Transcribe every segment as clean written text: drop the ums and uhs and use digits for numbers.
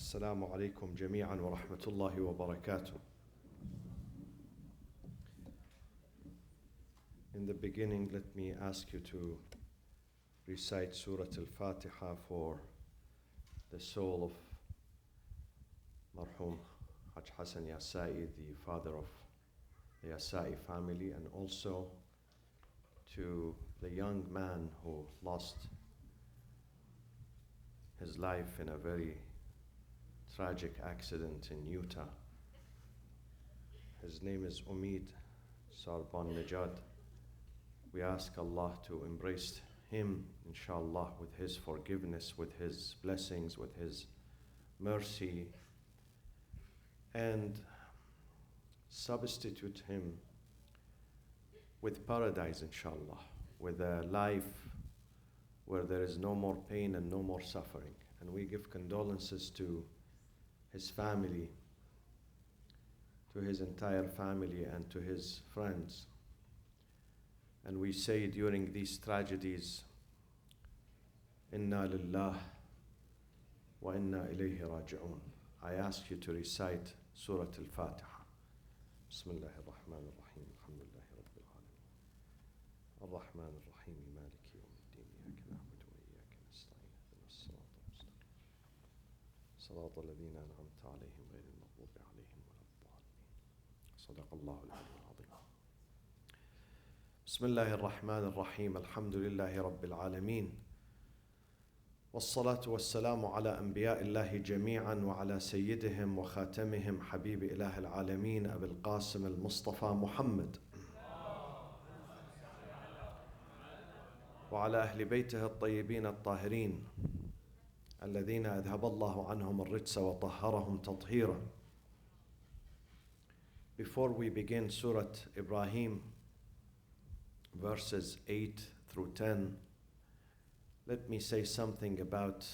السلام عليكم جميعا ورحمة الله وبركاته. In the beginning, let me ask you to recite Surat Al-Fatiha for the soul of Marhum Haj Hassan Yasai, the father of the Yasai family, and also to the young man who lost his life in a very tragic accident in Utah. His name is Umid Sarban Najad. We ask Allah to embrace him, inshallah, with his forgiveness, with his blessings, with his mercy, and substitute him with paradise, inshallah, with a life where there is no more pain and no more suffering. And we give condolences to his family, to his entire family, and to his friends. And we say during these tragedies, Inna lillah wa inna ilayhi raji'un. I ask you to recite Surat Al-Fatiha. Bismillah ar-Rahman ar-Rahim. Alhamdulillahi Rabbil Alameen. Ar-Rahman ar-Rahim. Maliki yawmiddin. Iyaka na'budu wa iyaka nasta'in. Ihdinas sirata al-mustaqim. Sirata alladhina an'amta alayhim ghayril maghdubi alayhim waladdallin. Sadaqallahu al-'aliyyul 'azim. Bismillah ar-Rahman ar-Rahim. Alhamdulillahi Rabbil Alameen. والصلاة والسلام على أنبياء الله جميعا وعلى سيدهم وخاتمهم حبيب إله العالمين أبي القاسم المصطفى محمد وعلى أهل بيته الطيبين الطاهرين الذين أذهب الله عنهم الرجس وطهرهم تطهيرا. Before we begin Surat Ibrahim, verses 8 through 10, let me say something about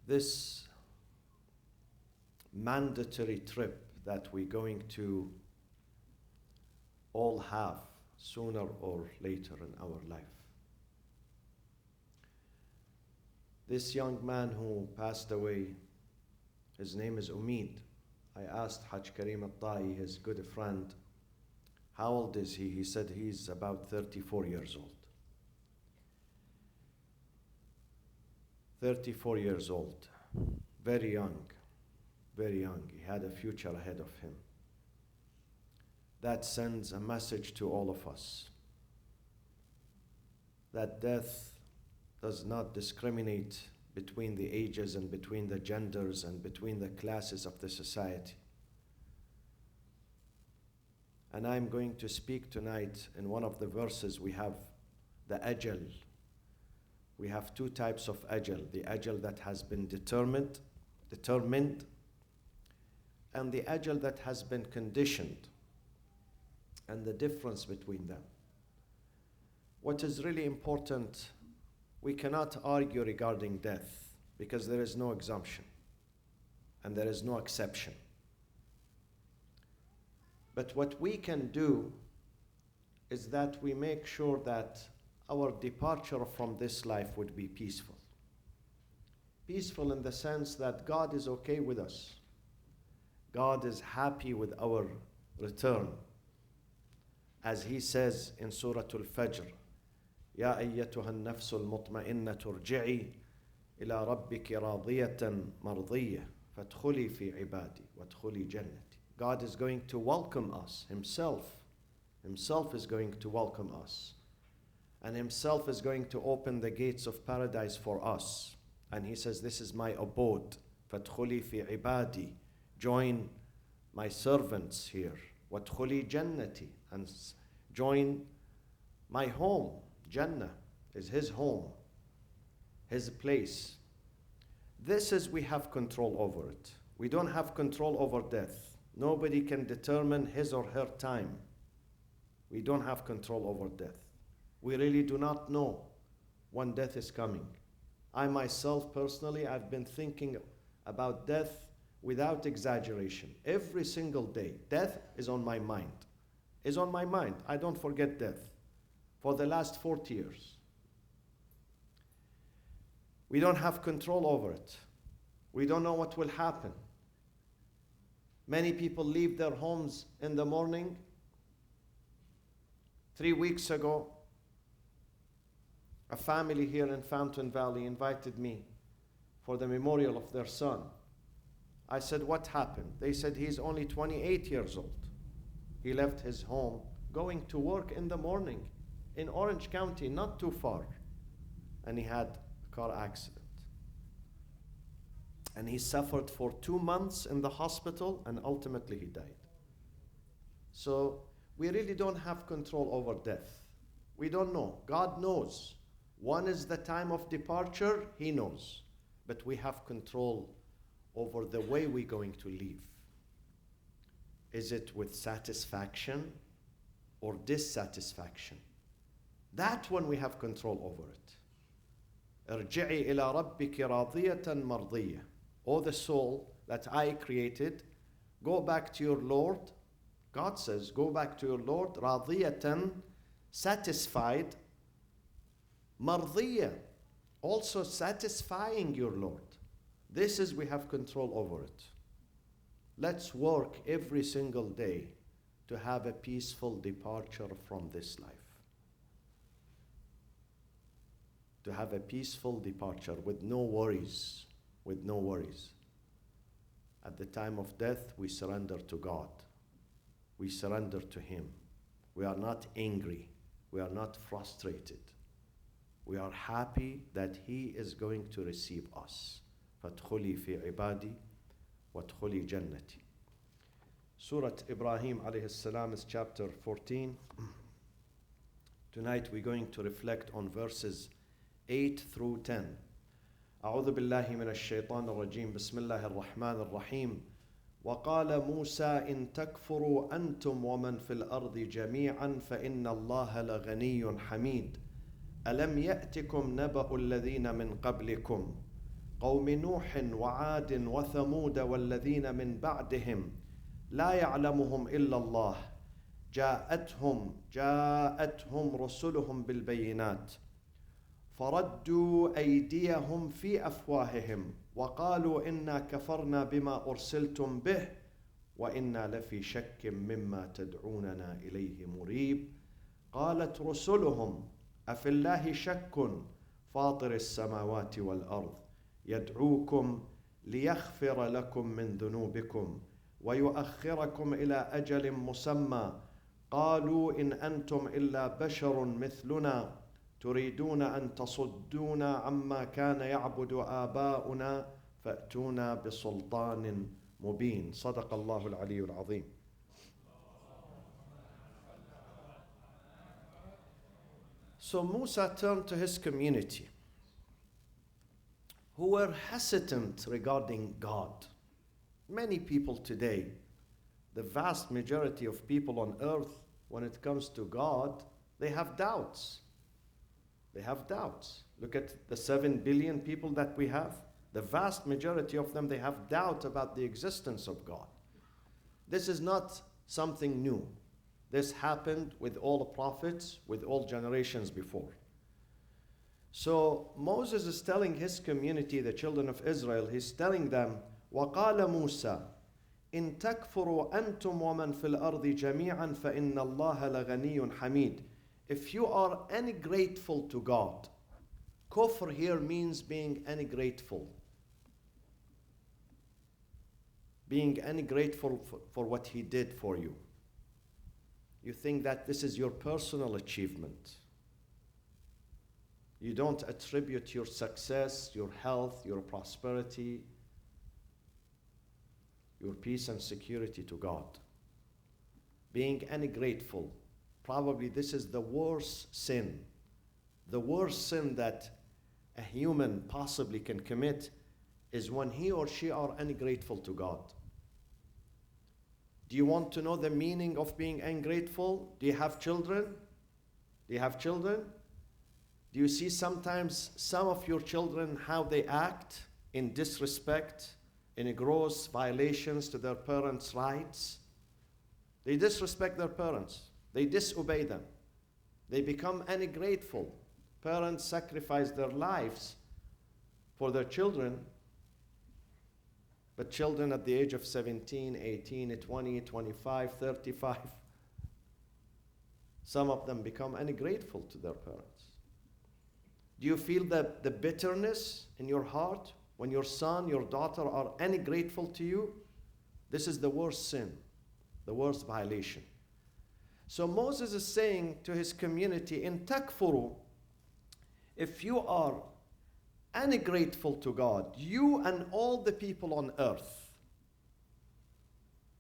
this mandatory trip that we're going to all have sooner or later in our life. This young man who passed away, his name is Umid. I asked Haj Karim Al-Ta'i, his good friend, how old is he? He said he's about 34 years old. 34 years old. Very young. Very young. He had a future ahead of him. That sends a message to all of us that death does not discriminate between the ages and between the genders and between the classes of the society. And I'm going to speak tonight in one of the verses. We have the ajal. We have two types of ajal. The ajal that has been determined, and the ajal that has been conditioned, and the difference between them. What is really important, we cannot argue regarding death because there is no exemption and there is no exception. But what we can do is that we make sure that our departure from this life would be peaceful. Peaceful in the sense that God is okay with us. God is happy with our return. As he says in Surah Al-Fajr, يا أيتها النفس المطمئنة ارجعي إلى ربك راضية مرضية فادخلي في عبادي وادخلي جنتي. God is going to welcome us, himself is going to welcome us. And himself is going to open the gates of paradise for us. And he says, this is my abode. فَادْخُلِي فِي عِبَادِي. Join my servants here. وَادْخُلِي جَنَّتِي. And join my home. Jannah is his home, his place. This is, we have control over it. We don't have control over death. Nobody can determine his or her time. We don't have control over death. We really do not know when death is coming. I myself, personally, I've been thinking about death without exaggeration. Every single day, death is on my mind. Is on my mind. I don't forget death for the last 40 years. We don't have control over it. We don't know what will happen. Many people leave their homes in the morning. 3 weeks ago, a family here in Fountain Valley invited me for the memorial of their son. I said, what happened? They said, he's only 28 years old. He left his home going to work in the morning in Orange County, not too far. And he had a car accident. And he suffered for 2 months in the hospital, and ultimately he died. So we really don't have control over death. We don't know. God knows. One is the time of departure, He knows. But we have control over the way we're going to live. Is it with satisfaction or dissatisfaction? That one we have control over it. ارجعي إلى ربك راضية مرضية. O the soul that I created, go back to your Lord. God says, go back to your Lord, راضية, satisfied, مرضية, also satisfying your Lord. This is, we have control over it. Let's work every single day to have a peaceful departure from this life. To have a peaceful departure with no worries, with no worries. At the time of death, we surrender to God. We surrender to Him. We are not angry. We are not frustrated. We are happy that He is going to receive us. فَادْخُلِي فِي عِبَادِي وَادْخُلِي جَنَّتِي. Surat Ibrahim alayhi salam is chapter 14. Tonight we're going to reflect on verses 8 through 10. أعوذ بالله من الشيطان الرجيم. بسم الله الرحمن الرحيم. وقال موسى إن تكفروا أنتم ومن في الأرض جميعا فإن الله لغني حميد. ألم يأتكم نبأ الذين من قبلكم قوم نوح وعاد وثمود والذين من بعدهم لا يعلمهم إلا الله جاءتهم رسلهم بالبينات فردوا أيديهم في أفواههم وقالوا إنا كفرنا بما أرسلتم به وإنا لفي شك مما تدعوننا إليه مريب. قالت رسلهم أفي الله شك فاطر السماوات والأرض يدعوكم ليغفر لكم من ذنوبكم ويؤخركم إلى أجل مسمى قالوا إن أنتم إلا بشر مثلنا تريدون أن تصدونا عما كان يعبد آباؤنا فأتونا بسلطان مبين. صدق الله العلي العظيم. So Musa turned to his community who were hesitant regarding God. Many people today, the vast majority of people on earth, when it comes to God, they have doubts. They have doubts. Look at the 7 billion people that we have. The vast majority of them, they have doubt about the existence of God. This is not something new. This happened with all the prophets, with all generations before. So Moses is telling his community, the children of Israel, he's telling them, وَقَالَ مُوسَى إِن تَكْفُرُوا أَنْتُمْ وَمَنْ فِي الْأَرْضِ جَمِيعًا فَإِنَّ اللَّهَ لَغَنِيٌّ حَمِيدٌ. If you are ungrateful to God, kufr here means being ungrateful. Being ungrateful for what He did for you. You think that this is your personal achievement. You don't attribute your success, your health, your prosperity, your peace and security to God. Being ungrateful. Probably this is the worst sin. The worst sin that a human possibly can commit is when he or she are ungrateful to God. Do you want to know the meaning of being ungrateful? Do you have children? Do you have children? Do you see sometimes some of your children how they act in disrespect, in gross violations to their parents' rights? They disrespect their parents. They disobey them. They become ungrateful. Parents sacrifice their lives for their children. But children at the age of 17, 18, 20, 25, 35, some of them become ungrateful to their parents. Do you feel the bitterness in your heart when your son, your daughter are ungrateful to you? This is the worst sin, the worst violation. So Moses is saying to his community, in takfuru, if you are ungrateful to God, you and all the people on earth,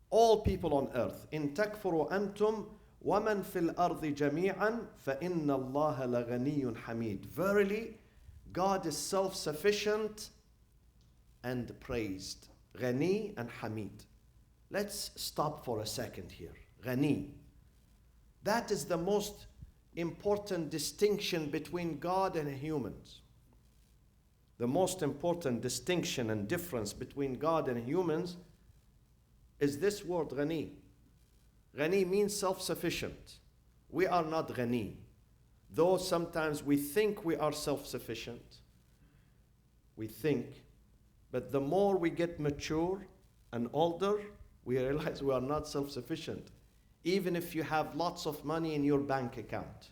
all people on earth, in takfuru antum وَمَنْ فِي الْأَرْضِ جَمِيعًا فَإِنَّ اللَّهَ لَغَنِيٌّ حَمِيدٌ. Verily, God is self-sufficient and praised. Ghani and Hamid. Let's stop for a second here. Ghani. That is the most important distinction between God and humans. The most important distinction and difference between God and humans is this word, Ghani. Ghani means self-sufficient. We are not Ghani. Though sometimes we think we are self-sufficient. We think. But the more we get mature and older, we realize we are not self-sufficient. Even if you have lots of money in your bank account.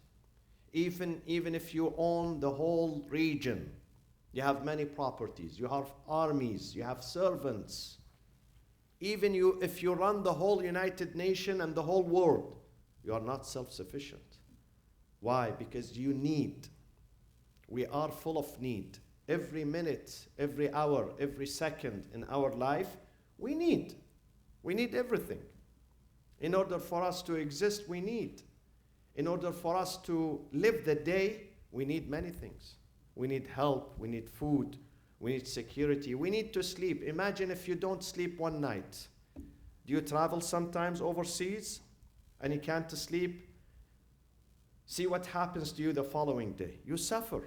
Even if you own the whole region. You have many properties. You have armies. You have servants. Even if you run the whole United Nations and the whole world, you are not self-sufficient. Why? Because you need. We are full of need. Every minute, every hour, every second in our life, we need. We need everything. In order for us to exist, we need. In order for us to live the day, we need many things. We need help, we need food, we need security. We need to sleep. Imagine if you don't sleep one night. Do you travel sometimes overseas and you can't sleep? See what happens to you the following day. You suffer.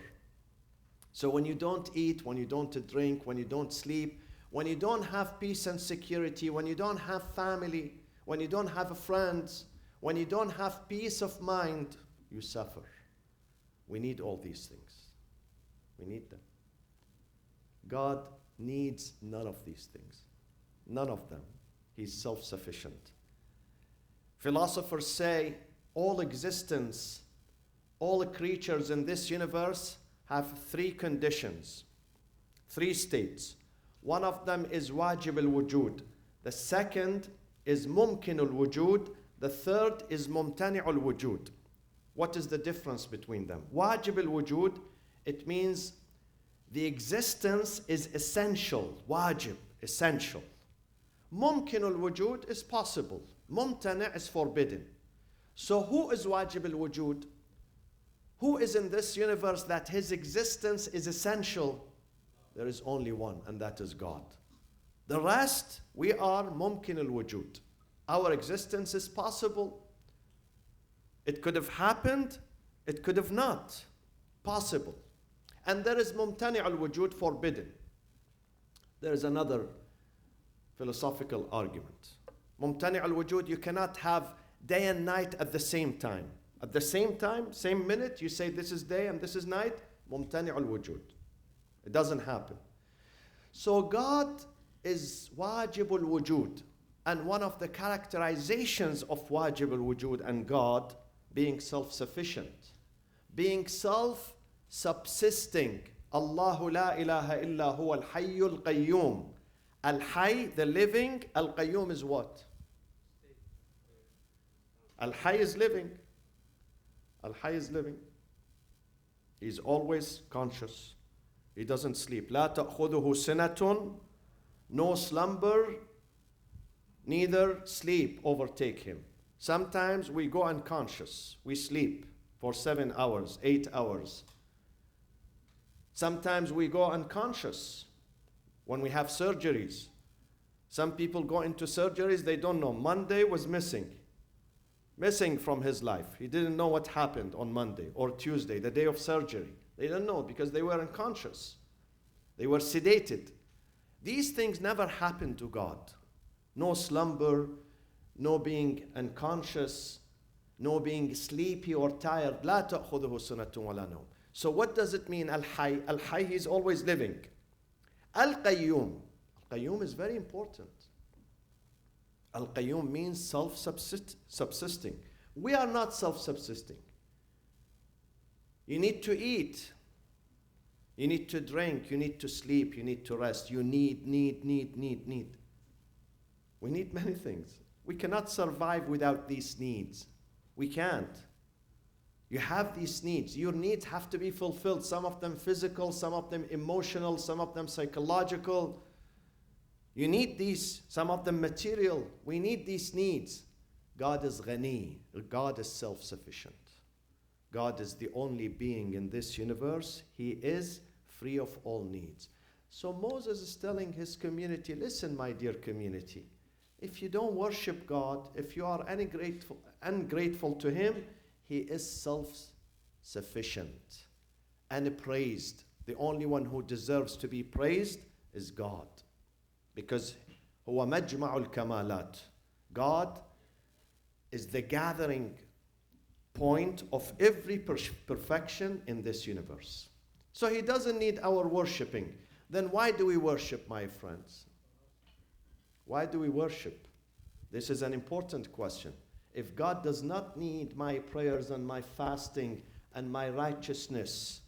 So when you don't eat, when you don't drink, when you don't sleep, when you don't have peace and security, when you don't have family, when you don't have friends, when you don't have peace of mind, you suffer. We need all these things. We need them. God needs none of these things. None of them. He's self-sufficient. Philosophers say all existence, all creatures in this universe have three conditions, three states. One of them is wajib al-wujud. The second is mumkin al-wujud. The third is mumtani' al-wujud. What is the difference between them? Wajib al-wujud, it means the existence is essential, wajib, essential. Mumkin al-wujud is possible. Mumtani' is forbidden. So who is wajib al-wujud? Who is in this universe that his existence is essential? There is only one, and that is God. The rest, we are mumkin al-wujud. Our existence is possible. It could have happened. It could have not. Possible. And there is mumtani' al-wujud, forbidden. There is another philosophical argument. Mumtani' al-wujud, you cannot have day and night at the same time. At the same time, same minute, you say this is day and this is night, mumtani' al-wujud. It doesn't happen. So God is wajib al-wujud. And one of the characterizations of wajib al-wujud and God being self-sufficient, being self-subsisting. Allahu la ilaha illa huwa al-hayyul qayyum. Al-hayy, the living. Al-qayyum is what? Al-hayy is living. Al-hayy is living. He's always conscious. He doesn't sleep. La ta'khuduhu sinatun. No slumber, neither sleep overtake him. Sometimes we go unconscious. We sleep for 7 hours, 8 hours. Sometimes we go unconscious when we have surgeries. Some people go into surgeries, they don't know. Monday was missing from his life. He didn't know what happened on Monday or Tuesday, the day of surgery. They didn't know because they were unconscious. They were sedated. These things never happen to God. No slumber, no being unconscious, no being sleepy or tired. لا تأخذه سنة ولا نوم. So what does it mean, Al-Hayy? Al-Hayy, he's always living. Al-Qayyum. Al-Qayyum is very important. Al-Qayyum means self-subsisting. We are not self-subsisting. You need to eat. You need to drink. You need to sleep. You need to rest. You need. We need many things. We cannot survive without these needs. We can't. You have these needs. Your needs have to be fulfilled. Some of them physical, some of them emotional, some of them psychological. You need these, some of them material. We need these needs. God is ghani. God is self-sufficient. God is the only being in this universe. He is free of all needs. So Moses is telling his community, listen, my dear community, if you don't worship God, if you are ungrateful to Him, He is self-sufficient and praised. The only one who deserves to be praised is God. Because هو مجمع الكمالات. God is the gathering point of every perfection in this universe. So He doesn't need our worshiping. Then why do we worship, my friends? Why do we worship? This is an important question. If God does not need my prayers and my fasting and my righteousness,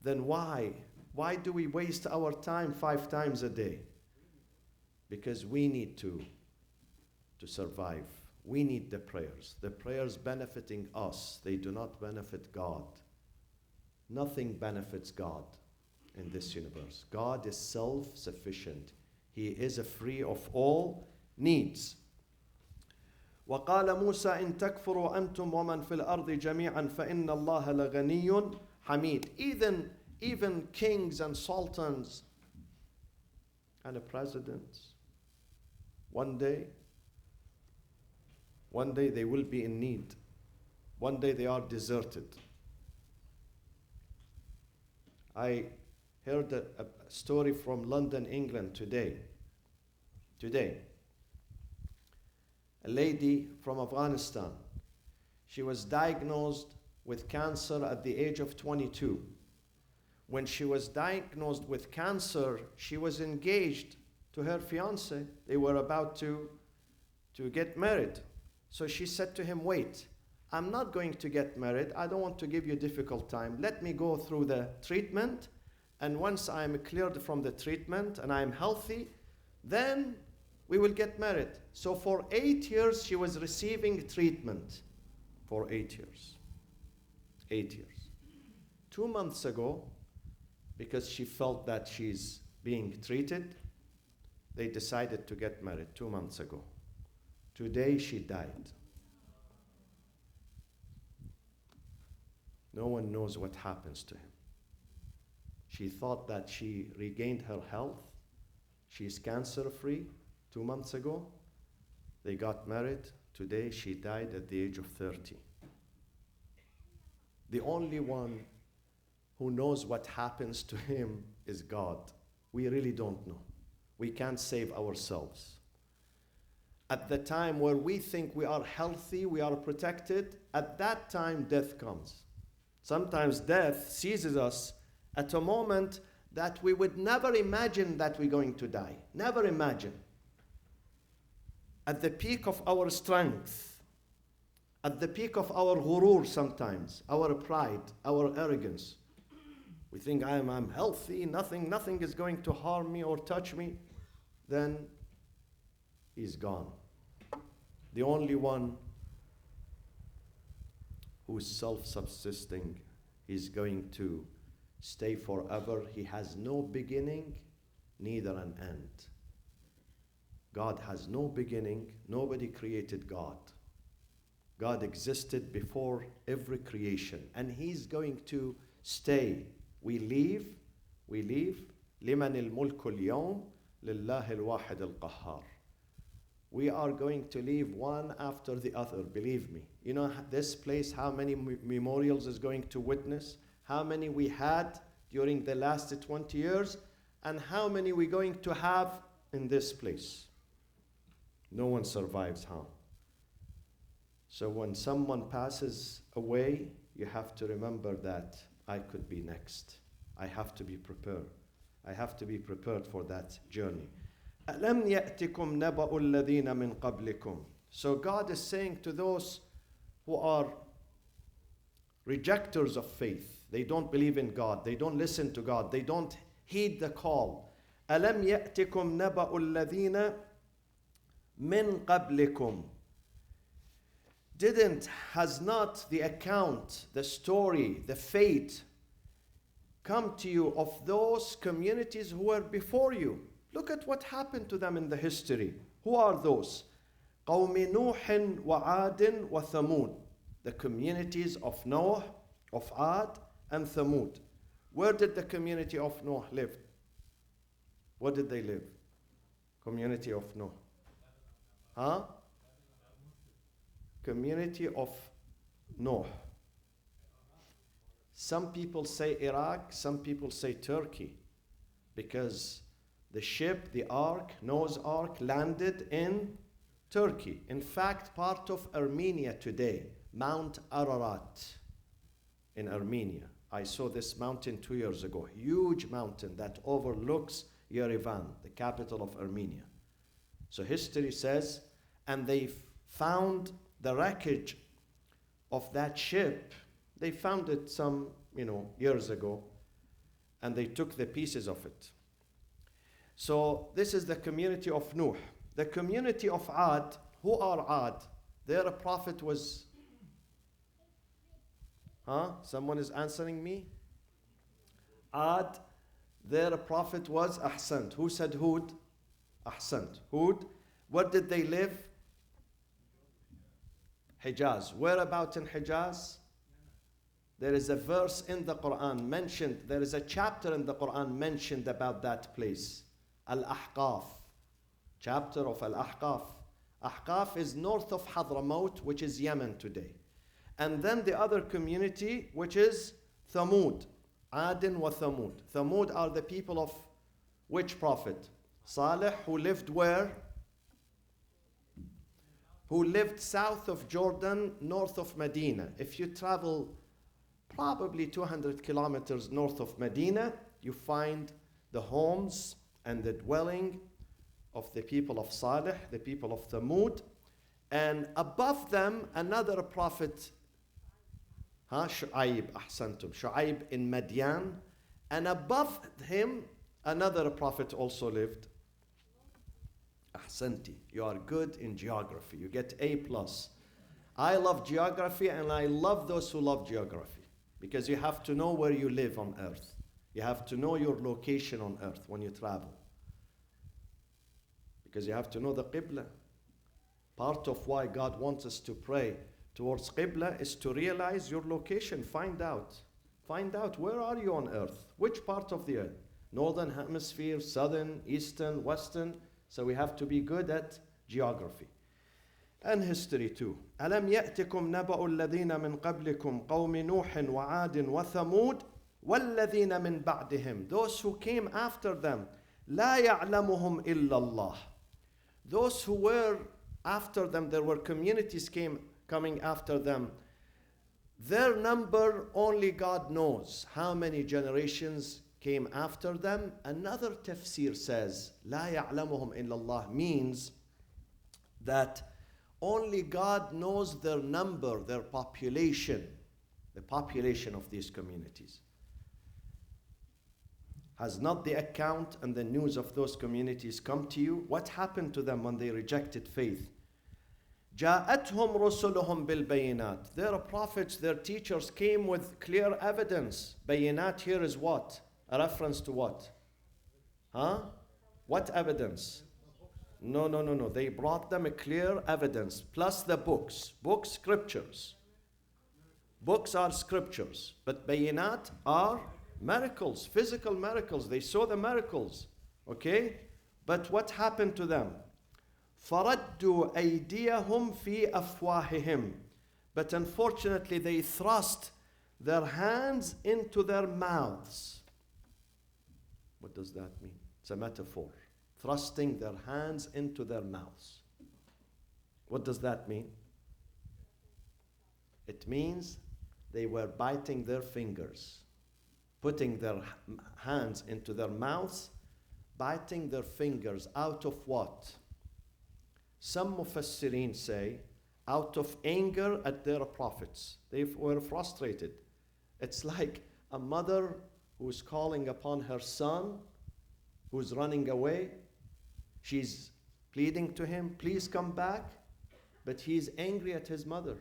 then why? Why do we waste our time 5 times a day? Because we need to survive. We need the prayers. The prayers benefiting us. They do not benefit God. Nothing benefits God in this universe. God is self-sufficient. He is free of all needs. وقال موسى إن تكفروا أنتم ومن في الأرض جميعا فإن الله لغني حميد. Even kings and sultans and presidents, one day they will be in need. One day they are deserted. I heard a story from London, England today. A lady from Afghanistan. She was diagnosed with cancer at the age of 22. When she was diagnosed with cancer, she was engaged to her fiancé. They were about to get married. So she said to him, wait, I'm not going to get married. I don't want to give you a difficult time. Let me go through the treatment. And once I'm cleared from the treatment and I'm healthy, then we will get married. So for 8 years, she was receiving treatment. For 8 years. 8 years. 2 months ago, because she felt that she's being treated, they decided to get married 2 months ago. Today, she died. No one knows what happens to him. She thought that she regained her health. She's cancer-free 2 months ago. They got married. Today, she died at the age of 30. The only one who knows what happens to him is God. We really don't know. We can't save ourselves. At the time where we think we are healthy, we are protected, at that time death comes. Sometimes death seizes us at a moment that we would never imagine that we're going to die. Never imagine. At the peak of our strength, at the peak of our ghurur sometimes, our pride, our arrogance. We think I'm healthy, nothing is going to harm me or touch me. Then he's gone. The only one who is self-subsisting is going to stay forever. He has no beginning, neither an end. God has no beginning. Nobody created God. God existed before every creation, and He's going to stay. We leave. لمن الملك اليوم لله الواحد القهار. We are going to leave one after the other, believe me. You know this place, how many memorials is going to witness, how many we had during the last 20 years, and how many we're going to have in this place. No one survives harm. So when someone passes away, you have to remember that I could be next. I have to be prepared. I have to be prepared for that journey. أَلَمْ يَأْتِكُمْ نَبَأُ الَّذِينَ مِنْ قَبْلِكُمْ. So God is saying to those who are rejectors of faith, they don't believe in God, they don't listen to God, they don't heed the call. أَلَمْ يَأْتِكُمْ نَبَأُ الَّذِينَ مِنْ قَبْلِكُمْ. Has not the account, the story, the fate come to you of those communities who were before you? Look at what happened to them in the history. Who are those? قَوْمِ نُوحٍ وَعَادٍ وَثَمُودٍ. The communities of Noah, of Ad, and Thamud. Where did the community of Noah live? Where did they live? Community of Noah. Huh? Community of Noah. Some people say Iraq, some people say Turkey, because the ship, the ark, Noah's ark, landed in Turkey. In fact, part of Armenia today, Mount Ararat in Armenia. I saw this mountain 2 years ago. Huge mountain that overlooks Yerevan, the capital of Armenia. So history says, and they found the wreckage of that ship. They found it some, years ago, and they took the pieces of it. So this is the community of Nuh. The community of Ad. Who are Ad? Their prophet was... Someone is answering me? Ad, their prophet was Ahsant. Who said Hud? Ahsant. Hud. Where did they live? Hijaz. Whereabout in Hijaz? There is a verse in the Quran mentioned, there is a chapter in the Quran mentioned about that place. Al-Ahqaf. Chapter of Al-Ahqaf. Ahqaf is north of Hadramaut, which is Yemen today. And then the other community, which is Thamud. Adin wa Thamud. Thamud are the people of which prophet? Salih, who lived where? Who lived south of Jordan, north of Medina. If you travel probably 200 kilometers north of Medina, you find the homes and the dwelling of the people of Salih, the people of Thamud. And above them, another prophet, Shu'aib, Ahsantum, Shu'aib in Madian. And above him, another prophet also lived. Ahsanti, you are good in geography. You get A+. I love geography, and I love those who love geography, because you have to know where you live on earth. You have to know your location on earth when you travel, because you have to know the Qibla. Part of why God wants us to pray towards Qibla is to realize your location. Find out where are you on earth, which part of the earth, northern hemisphere, southern, eastern, western. So we have to be good at geography and history too. أَلَمْ يَأْتِكُمْ نَبَأُ الَّذِينَ مِنْ قَبْلِكُمْ قَوْمِ نُوحٍ وَعَادٍ وَثَمُودٍ وَالَّذِينَ مِنْ بَعْدِهِمْ. Those who came after them, لَا يَعْلَمُهُمْ إِلَّا اللَّهِ. Those who were after them, there were communities coming after them. Their number, only God knows how many generations came after them. Another tafsir says, لا يعلمهم إلا الله, means that only God knows their number, their population, the population of these communities. Has not the account and the news of those communities come to you? What happened to them when they rejected faith? جاءتهم رسلهم بالبينات. Their prophets, their teachers came with clear evidence. Bayinat here is what? A reference to what? What evidence? No. They brought them a clear evidence, plus the books. Books, scriptures. Books are scriptures, but bayinat are miracles, physical miracles. They saw the miracles. Okay? But what happened to them? فَرَدُّوا أَيْدِيَهُمْ فِي أَفْوَاهِهِمْ. But unfortunately, they thrust their hands into their mouths. What does that mean? It's a metaphor. Thrusting their hands into their mouths. What does that mean? It means they were biting their fingers. putting their hands into their mouths, biting their fingers out of what? Some Mufassirin say, out of anger at their prophets. They were frustrated. It's like a mother who's calling upon her son, who's running away. She's pleading to him, please come back. But he's angry at his mother.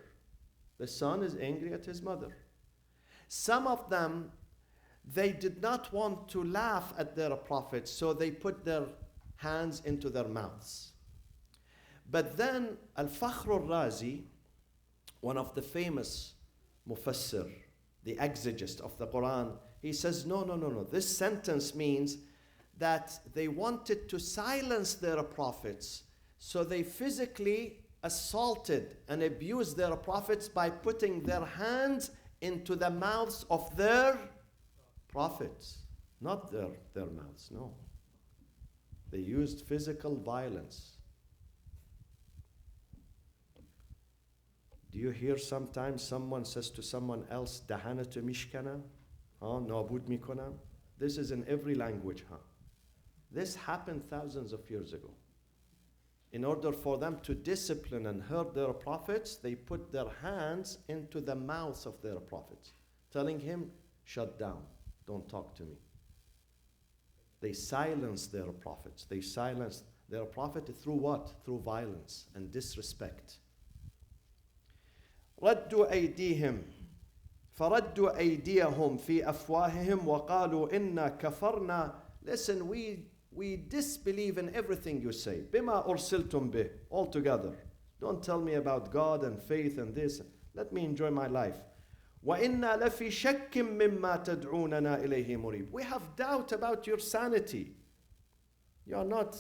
The son is angry at his mother. Some of them, they did not want to laugh at their prophets, so they put their hands into their mouths. But then Al-Fakhr al-Razi, one of the famous Mufassir, the exegist of the Quran, he says, no. This sentence means that they wanted to silence their prophets, so they physically assaulted and abused their prophets by putting their hands into the mouths of their prophets. Not their mouths, no. They used physical violence. Do you hear sometimes someone says to someone else, Dahanatu mishkana? Nabud mikona? This is in every language, This happened thousands of years ago. In order for them to discipline and hurt their prophets, they put their hands into the mouths of their prophets, telling him, shut down, don't talk to me. They silenced their prophets. They silenced their prophet through what? Through violence and disrespect. ردوا أيديهم فردوا أيديهم في أفواههم وقالوا إنا كفرنا. Listen, we disbelieve in everything you say. بما أرسلتم به. Altogether. Don't tell me about God and faith and this. Let me enjoy my life. وإنا لفي شك مما تدعوننا إليه مريب. We have doubt about your sanity. You are not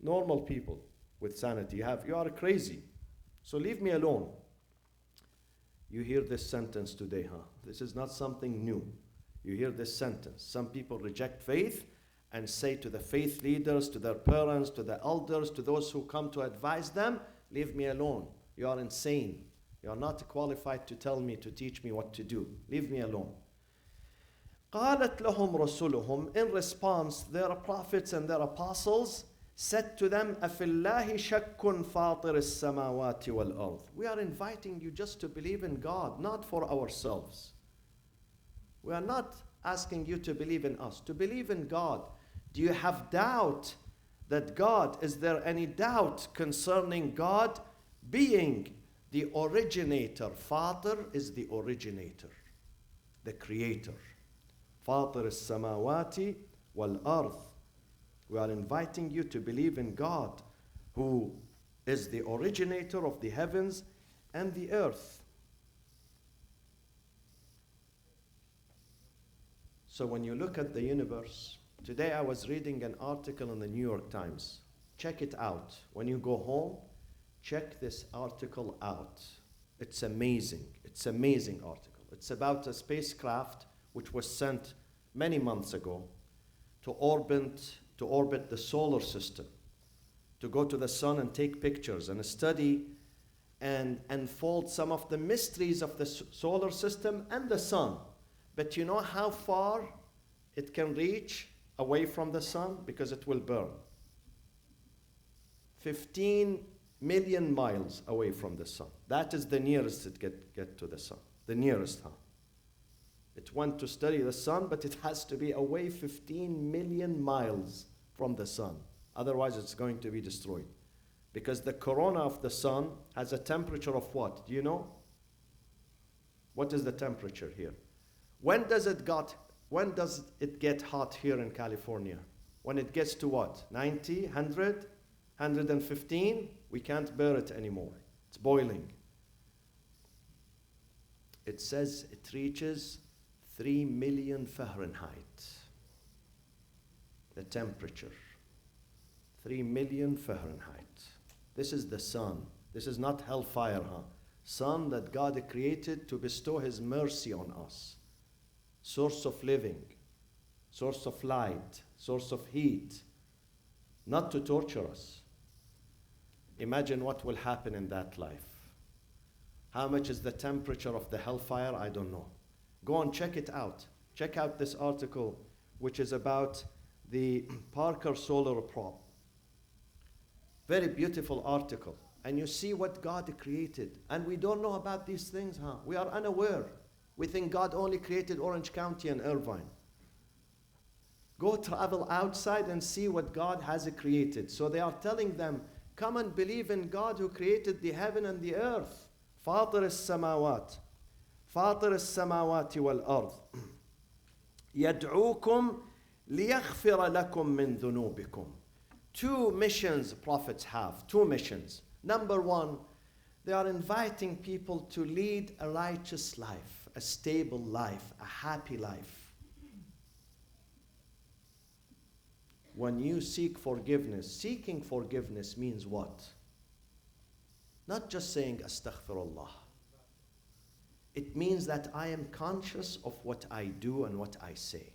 normal people with sanity. You are crazy. So leave me alone. You hear this sentence today, This is not something new. You hear this sentence. Some people reject faith and say to the faith leaders, to their parents, to the elders, to those who come to advise them, leave me alone. You are insane. You are not qualified to tell me, to teach me what to do. Leave me alone. قالت لهم رسلهم. In response, their prophets and their apostles said to them, أَفِي اللَّهِ شَكٌّ فَاطِرِ السَّمَاوَاتِ وَالْأَرْضِ. We are inviting you just to believe in God, not for ourselves. We are not asking you to believe in us, to believe in God. Do you have doubt that God, is there any doubt concerning God being the originator? Fatir is the originator, the creator. Fatir السَّمَاوَاتِ وَالْأَرْضِ. We are inviting you to believe in God, who is the originator of the heavens and the earth. So when you look at the universe, today I was reading an article in the New York Times. Check it out. When you go home, check this article out. It's amazing. It's an amazing article. It's about a spacecraft which was sent many months ago to orbit the solar system, to go to the sun and take pictures and study and unfold some of the mysteries of the solar system and the sun. But you know how far it can reach away from the sun? Because it will burn. 15 million miles away from the sun. That is the nearest it get to the sun. The nearest, It went to study the sun, but it has to be away 15 million miles from the sun. Otherwise, it's going to be destroyed. Because the corona of the sun has a temperature of what? Do you know? What is the temperature here? When does it get hot here in California? When it gets to what? 90, 100, 115? We can't bear it anymore. It's boiling. It says it reaches 3 million Fahrenheit. The temperature. 3 million Fahrenheit. This is the sun. This is not hellfire, Sun that God created to bestow His mercy on us. Source of living, source of light, source of heat, not to torture us. Imagine what will happen in that life. How much is the temperature of the hellfire? I don't know. Go and check it out. Check out this article, which is about the Parker Solar Probe. Very beautiful article. And you see what God created. And we don't know about these things, huh? We are unaware. We think God only created Orange County and Irvine. Go travel outside and see what God has created. So they are telling them, come and believe in God who created the heaven and the earth. فاطر السماوات فاطر السماوات والأرض يدعوكم ليغفر لكم من ذنوبكم. Two missions prophets have, two missions. Number one, they are inviting people to lead a righteous life, a stable life, a happy life. When you seek forgiveness, seeking forgiveness means what? Not just saying astaghfirullah. It means that I am conscious of what I do and what I say.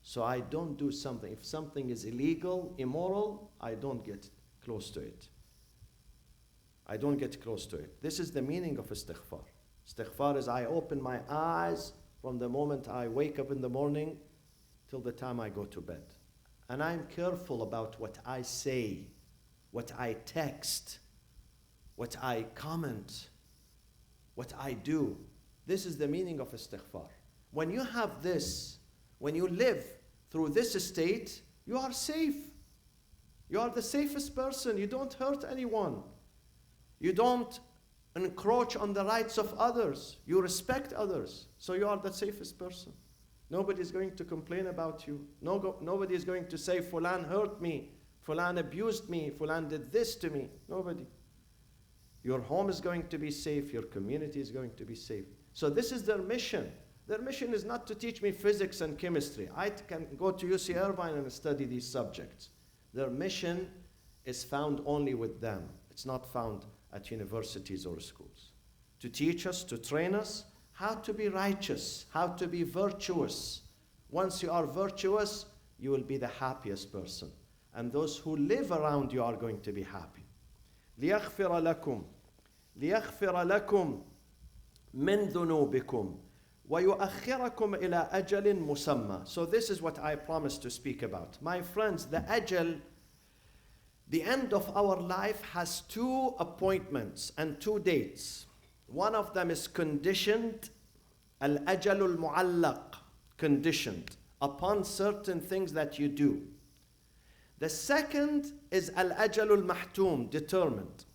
So I don't do something. If something is illegal, immoral, I don't get close to it. I don't get close to it. This is the meaning of istighfar. Istighfar is I open my eyes from the moment I wake up in the morning till the time I go to bed. And I'm careful about what I say, what I text, what I comment, what I do. This is the meaning of istighfar. When you have this, when you live through this state, you are safe. You are the safest person. You don't hurt anyone. You don't encroach on the rights of others. You respect others. So you are the safest person. Nobody is going to complain about you. Nobody is going to say, Fulan hurt me, Fulan abused me, Fulan did this to me. Nobody. Your home is going to be safe. Your community is going to be safe. So this is their mission. Their mission is not to teach me physics and chemistry. I can go to UC Irvine and study these subjects. Their mission is found only with them. It's not found at universities or schools. To teach us, to train us, how to be righteous, how to be virtuous. Once you are virtuous, you will be the happiest person. And those who live around you are going to be happy. لِيَغْفِرَ لَكُمْ مِنْ ذُنُوبِكُمْ وَيُؤَخِّرَكُمْ إِلَىٰ أَجَلٍ مُسَمَّى. So this is what I promised to speak about. My friends, the ajal, the end of our life has two appointments and two dates. One of them is conditioned, al-ajalul mu'allaq, conditioned upon certain things that you do. The second is al-ajalul mahtum, determined.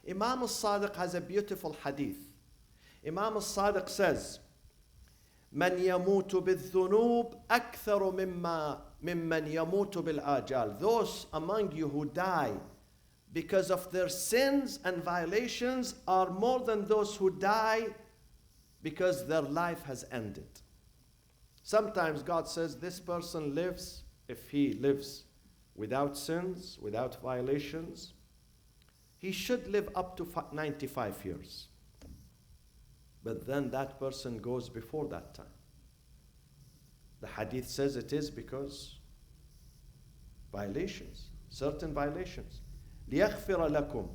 Imam al-Sadiq has a beautiful hadith. Imam al-Sadiq says, من يموت بالذنوب أكثر ممن يموت بالآجال. Those among you who die because of their sins and violations are more than those who die because their life has ended. Sometimes God says this person lives, if he lives without sins, without violations, he should live up to 95 years. But then that person goes before that time. The hadith says it is because violations, certain violations. لِيَغْفِرَ لَكُمْ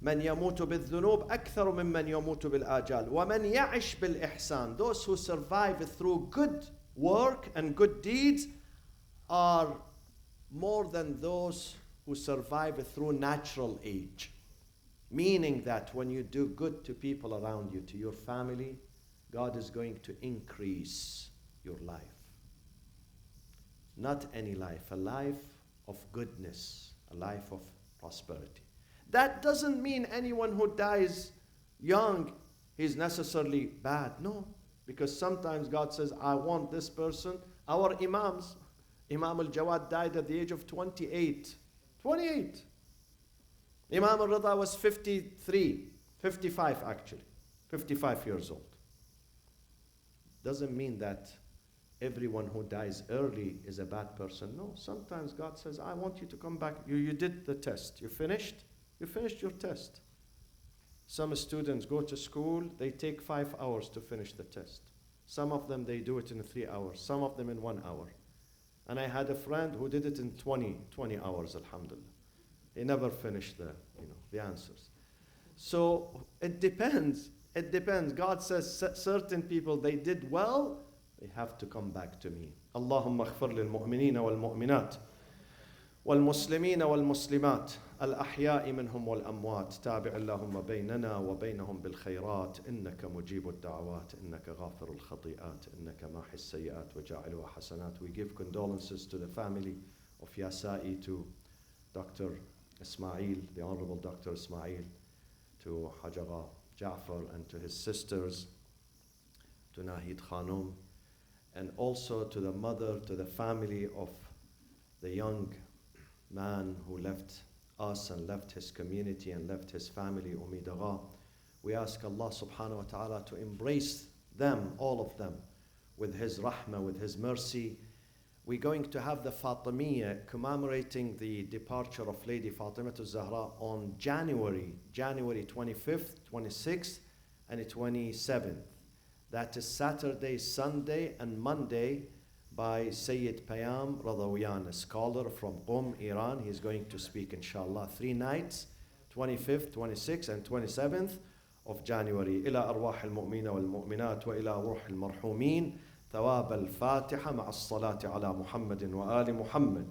مَنْ يَمُوتُ بِالذُّنُوبِ أَكْثَرُ مِمَّنْ يَمُوتُ بِالْآجَالِ وَمَنْ يَعِشْ بِالْإِحْسَانِ. Those who survive through good work and good deeds are more than those who survive through natural age. Meaning that when you do good to people around you, to your family, God is going to increase your life. Not any life, a life of goodness, a life of prosperity. That doesn't mean anyone who dies young is necessarily bad. No, because sometimes God says, I want this person. Our imams, Imam al-Jawad died at the age of 28. 28. Imam al-Rida was 55 actually, 55 years old. Doesn't mean that everyone who dies early is a bad person. No, sometimes God says, I want you to come back. You did the test. You finished your test. Some students go to school, they take 5 hours to finish the test. Some of them, they do it in 3 hours. Some of them in 1 hour. And I had a friend who did it in 20 hours, alhamdulillah. He never finished the answers. So it depends. It depends. God says certain people, they did well, They have to come back to me. اللهم اغفر للمؤمنين والمؤمنات والمسلمين والمسلمات الأحياء منهم والأموات تابع اللهم بيننا وبينهم بالخيرات إنك مجيب الدعوات إنك غافر الخطيئات إنك ماحي السيئات وجاعلها حسنات. We give condolences to the family of Yasai, to Dr. Ismail, the Honorable Dr. Ismail, to Hajaga Ja'far, and to his sisters, to Nahid Khanum, and also to the mother, to the family of the young man who left us and left his community and left his family, Umidaga. We ask Allah subhanahu wa ta'ala to embrace them, all of them, with his rahmah, with his mercy. We're going to have the Fatimiyya commemorating the departure of Lady Fatima Zahra on January 25th, 26th, and 27th. That is Saturday, Sunday, and Monday, by Sayyid Payam Radawiyan, a scholar from Qom, Iran. He's going to speak, inshallah, 3 nights, 25th, 26th, and 27th of January. إلى أرواح المؤمنين والمؤمنات وإلى روح المرحومين ثواب الفاتحة مع الصلاة على محمد وآل محمد.